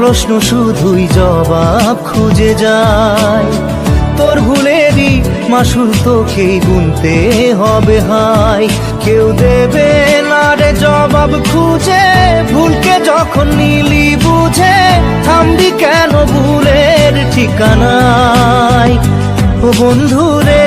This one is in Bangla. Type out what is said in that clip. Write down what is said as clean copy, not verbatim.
প্রশ্ন শুধুই জবাব খুঁজে যায়। তোর ভুলেরই মাসুল তোকেই গুনতে হবে হাই। কেউ দেবে না রে জবাব খুঁজে, ভুলকে যখন নিলি বুঝে থামবি কেন ভুলের ঠিকানায়। ও বন্ধু রে